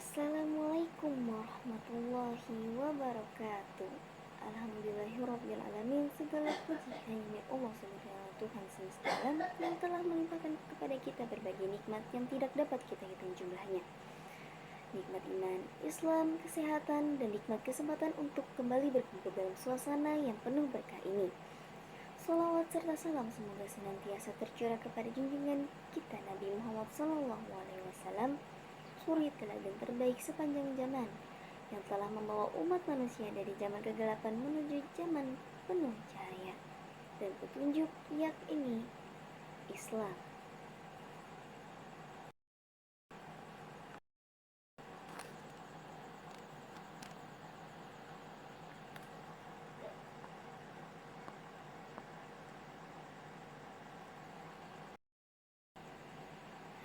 Assalamualaikum warahmatullahi wabarakatuh. Alhamdulillahirrabbilalamin. Segala puji hanya milik Allah Subhanahu Tuhan semesta alam yang telah melimpahkan kepada kita berbagai nikmat yang tidak dapat kita hitung jumlahnya. Nikmat iman, Islam, kesehatan, dan nikmat kesempatan untuk kembali berkumpul dalam suasana yang penuh berkah ini. Salawat serta salam semoga senantiasa tercurah kepada junjungan kita Nabi Muhammad SAW, suri teladan terbaik sepanjang zaman, yang telah membawa umat manusia dari zaman kegelapan menuju zaman penuh cahaya dan petunjuk, yakni Islam.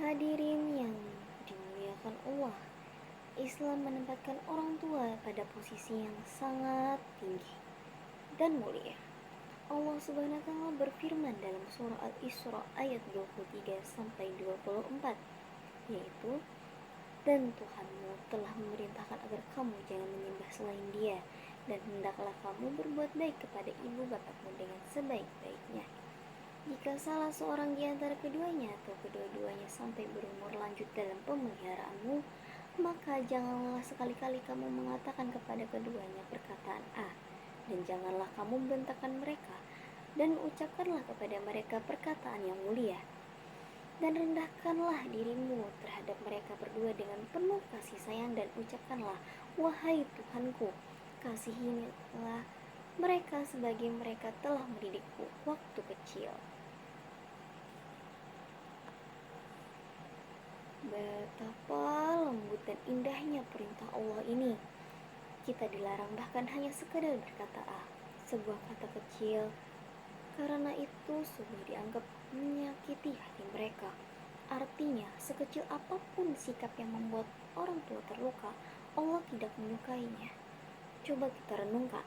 Hadirin yang dimuliakan Allah, Islam menempatkan orang tua pada posisi yang sangat tinggi dan mulia. Allah Subhanahu wa taala berfirman dalam surah Al-Isra ayat 23 sampai 24, yaitu, dan Tuhanmu telah memerintahkan agar kamu jangan menyembah selain Dia, dan hendaklah kamu berbuat baik kepada ibu bapakmu dengan sebaik-baiknya. Jika salah seorang di antara keduanya atau kedua-duanya sampai berumur lanjut dalam pemeliharaanmu, maka janganlah sekali-kali kamu mengatakan kepada keduanya perkataan A, dan janganlah kamu membentakkan mereka, dan ucapkanlah kepada mereka perkataan yang mulia. Dan rendahkanlah dirimu terhadap mereka berdua dengan penuh kasih sayang, dan ucapkanlah, wahai Tuhanku, kasihilah mereka sebagai mereka telah mendidikku waktu kecil. Betapa lembut dan indahnya perintah Allah ini. Kita dilarang bahkan hanya sekadar berkata A, sebuah kata kecil, karena itu sudah dianggap menyakiti hati mereka. Artinya, sekecil apapun sikap yang membuat orang tua terluka, Allah tidak menyukainya. Coba kita renungkan,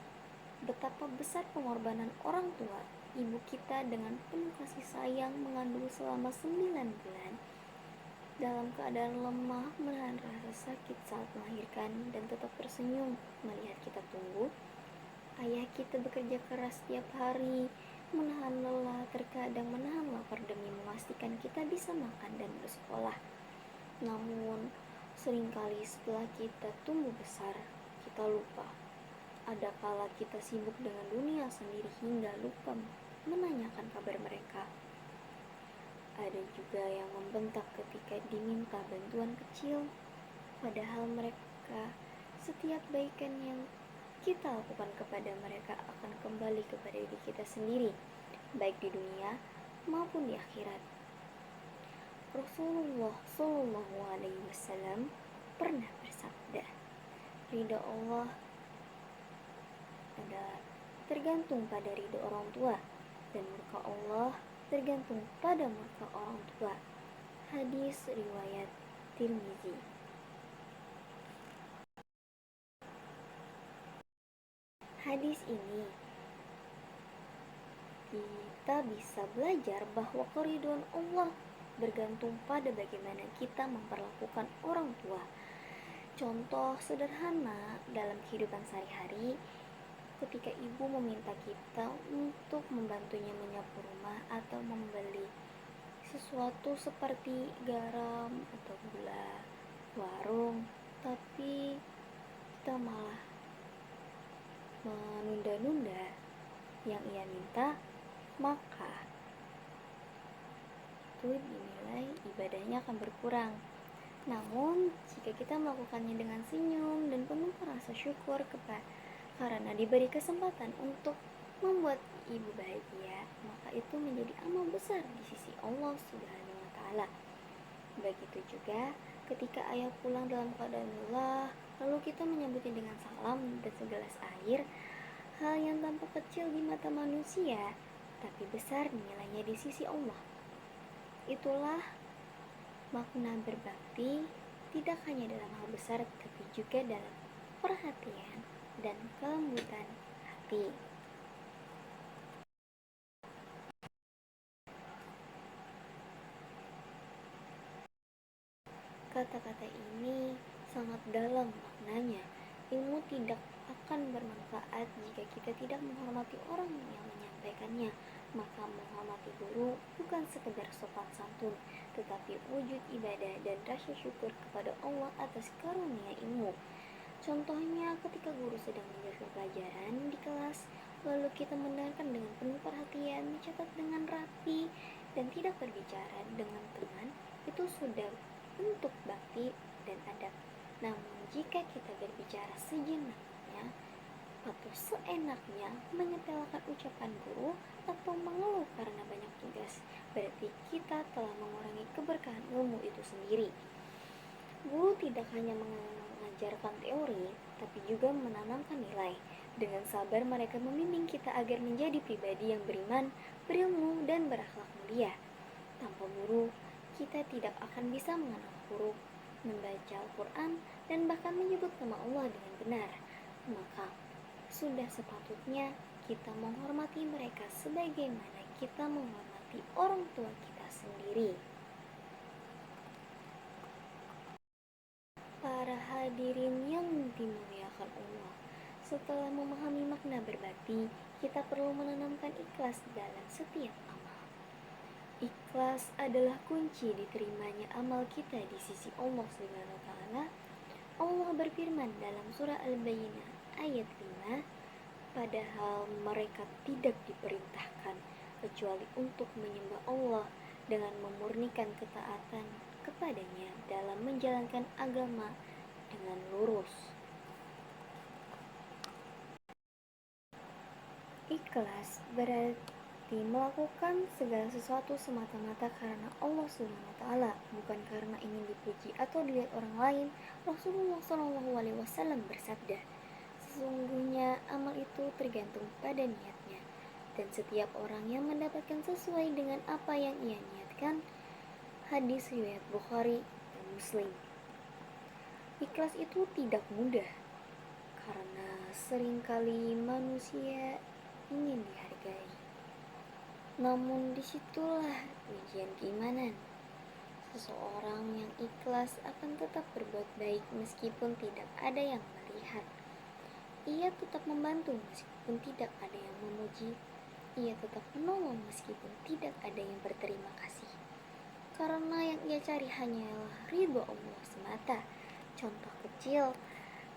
betapa besar pengorbanan orang tua. Ibu kita dengan penuh kasih sayang mengandung selama 9 bulan. Dalam keadaan lemah, menahan rasa sakit saat melahirkan, dan tetap tersenyum melihat kita tumbuh. Ayah kita bekerja keras setiap hari, menahan lelah, terkadang menahan lapar demi memastikan kita bisa makan dan bersekolah. Namun, seringkali setelah kita tumbuh besar, kita lupa. Ada kala kita sibuk dengan dunia sendiri hingga lupa menanyakan kabar mereka. Ada juga yang membentak ketika diminta bantuan kecil, padahal mereka setiap kebaikan yang kita lakukan kepada mereka akan kembali kepada diri kita sendiri, baik di dunia maupun di akhirat. Rasulullah Shallallahu Alaihi Wasallam pernah bersabda, ridha Allah adalah tergantung pada ridha orang tua, dan murka Allah tergantung pada murka orang tua. Hadis riwayat Tirmizi. Hadis ini kita bisa belajar bahwa keridhaan Allah bergantung pada bagaimana kita memperlakukan orang tua. Contoh sederhana dalam kehidupan sehari-hari, ketika ibu meminta kita untuk membantunya menyapu rumah atau membeli sesuatu seperti garam atau gula warung, tapi kita malah menunda-nunda yang ia minta, maka itu dinilai ibadahnya akan berkurang. Namun, jika kita melakukannya dengan senyum dan penuh rasa syukur karena diberi kesempatan untuk membuat ibu bahagia, maka itu menjadi amal besar di sisi Allah Subhanahu wa taala. Begitu juga ketika ayah pulang dalam keadaan lelah, lalu kita menyambutnya dengan salam dan segelas air, hal yang tampak kecil di mata manusia, tapi besar nilainya di sisi Allah. Itulah makna berbakti, tidak hanya dalam hal besar, tapi juga dalam perhatian dan kelembutan hati. Kata-kata ini sangat dalam maknanya. Ilmu tidak akan bermanfaat jika kita tidak menghormati orang yang menyampaikannya. Maka menghormati guru bukan sekedar sopan santun, tetapi wujud ibadah dan rasa syukur kepada Allah atas karunia ilmu. Contohnya ketika guru sedang menjelaskan pelajaran di kelas, lalu kita mendengarkan dengan penuh perhatian, mencatat dengan rapi, dan tidak berbicara dengan teman, itu sudah bentuk bakti dan adab. Namun jika kita berbicara sejenaknya atau seenaknya, menyepelekan ucapan guru atau mengeluh karena banyak tugas, berarti kita telah mengurangi keberkahan ilmu itu sendiri. Guru tidak hanya mengajarkan teori, tapi juga menanamkan nilai. Dengan sabar mereka membimbing kita agar menjadi pribadi yang beriman, berilmu, dan berakhlak mulia. Tanpa guru, kita tidak akan bisa mengenal huruf, membaca Al-Quran, dan bahkan menyebut nama Allah dengan benar. Maka, sudah sepatutnya kita menghormati mereka sebagaimana kita menghormati orang tua kita sendiri. Para hadirin yang dimuliakan Allah, setelah memahami makna berbakti, kita perlu menanamkan ikhlas dalam setiap amal. Ikhlas adalah kunci diterimanya amal kita di sisi Allah Subhanahu wa taala. Allah berfirman dalam surah Al-Bayyinah ayat 5, padahal mereka tidak diperintahkan kecuali untuk menyembah Allah dengan memurnikan ketaatan kepadanya dalam menjalankan agama dengan lurus. Ikhlas berarti melakukan segala sesuatu semata-mata karena Allah Subhanahu wa taala, bukan karena ingin dipuji atau dilihat orang lain. Rasulullah SAW bersabda, sesungguhnya amal itu tergantung pada niatnya, dan setiap orang yang mendapatkan sesuai dengan apa yang ia niatkan. Hadis riwayat Bukhari dan Muslim. Ikhlas itu tidak mudah, karena seringkali manusia ingin dihargai. Namun disitulah ujian keimanan. Seseorang yang ikhlas akan tetap berbuat baik meskipun tidak ada yang melihat. Ia tetap membantu meskipun tidak ada yang memuji. Ia tetap menolong meskipun tidak ada yang berterima kasih. Karena yang ia cari hanyalah ridho Allah semata. Contoh kecil,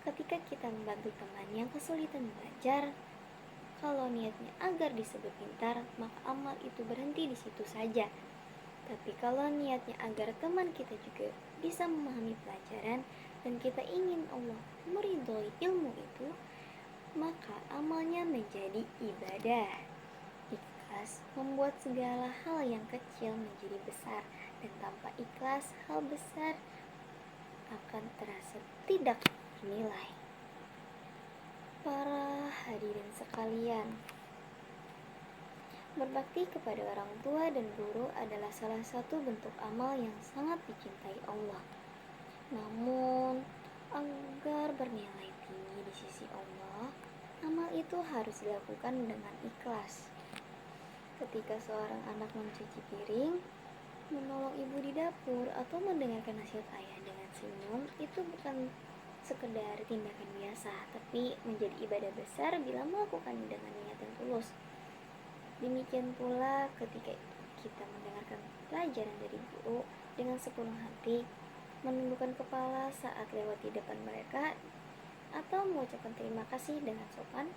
ketika kita membantu teman yang kesulitan belajar, kalau niatnya agar disebut pintar, maka amal itu berhenti di situ saja. Tapi kalau niatnya agar teman kita juga bisa memahami pelajaran dan kita ingin Allah meridhoi ilmu itu, maka amalnya menjadi ibadah. Ikhlas membuat segala hal yang kecil menjadi besar, dan tanpa ikhlas hal besar akan terasa tidak bernilai. Para hadirin sekalian, berbakti kepada orang tua dan guru adalah salah satu bentuk amal yang sangat dicintai Allah. Namun, agar bernilai tinggi di sisi Allah, amal itu harus dilakukan dengan ikhlas. Ketika seorang anak mencuci piring, menolong ibu di dapur, atau mendengarkan nasihat ayah dengan senyum, itu bukan sekedar tindakan biasa, tapi menjadi ibadah besar bila melakukan dengan niat yang tulus. Demikian pula ketika kita mendengarkan pelajaran dari guru dengan sepenuh hati, menundukkan kepala saat lewat di depan mereka, atau mengucapkan terima kasih dengan sopan,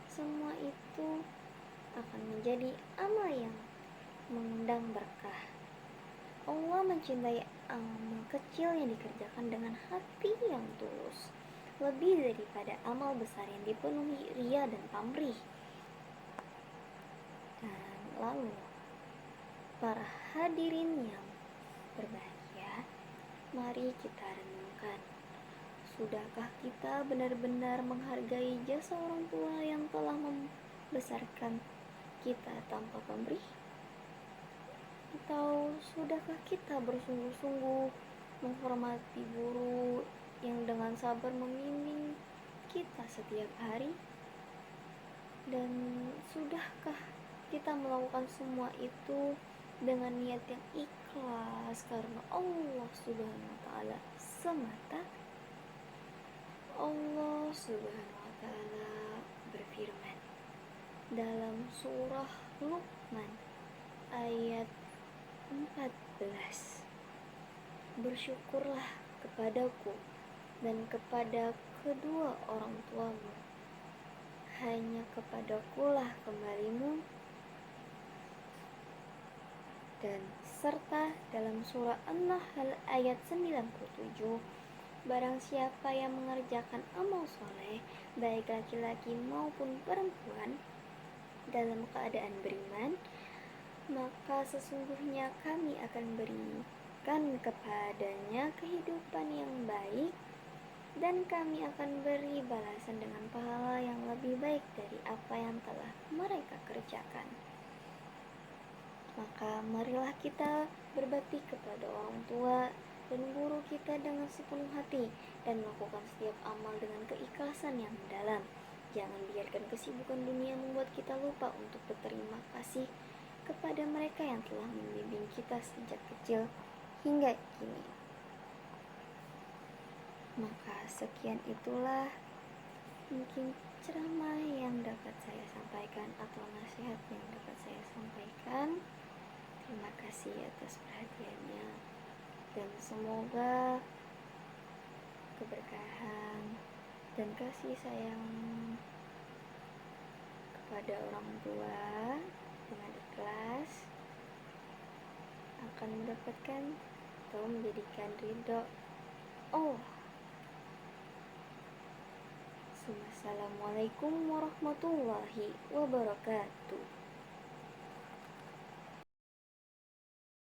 semua itu akan menjadi amal yang mengundang berkah. Allah mencintai amal kecil yang dikerjakan dengan hati yang tulus, lebih daripada amal besar yang dipenuhi ria dan pamrih. Dan lalu, para hadirin yang berbahagia, mari kita renungkan, sudahkah kita benar-benar menghargai jasa orang tua yang telah membesarkan kita tanpa pamrih? Atau sudahkah kita bersungguh-sungguh menghormati guru yang dengan sabar membimbing kita setiap hari? Dan sudahkah kita melakukan semua itu dengan niat yang ikhlas karena Allah Subhanahu wa taala semata? Allah Subhanahu wa Ta'ala berfirman dalam surah Luqman ayat 14, bersyukurlah kepadaku dan kepada kedua orang tuamu, hanya kepadakulah kembalimu. Dan serta dalam surah An-Nahl ayat 97, barang siapa yang mengerjakan amal soleh, baik laki-laki maupun perempuan, dalam keadaan beriman, maka sesungguhnya kami akan berikan kepadanya kehidupan yang baik, dan kami akan beri balasan dengan pahala yang lebih baik dari apa yang telah mereka kerjakan. Maka marilah kita berbakti kepada orang tua dan guru kita dengan sepenuh hati dan melakukan setiap amal dengan keikhlasan yang mendalam. Jangan biarkan kesibukan dunia membuat kita lupa untuk berterima kasih kepada mereka yang telah membimbing kita sejak kecil hingga kini. Maka sekian itulah mungkin ceramah yang dapat saya sampaikan atau nasihat yang dapat saya sampaikan. Terima kasih atas perhatiannya, dan semoga keberkahan dan kasih sayang kepada orang tua dengan ikhlas akan mendapatkan atau menjadikan ridho Allah. Assalamualaikum warahmatullahi wabarakatuh.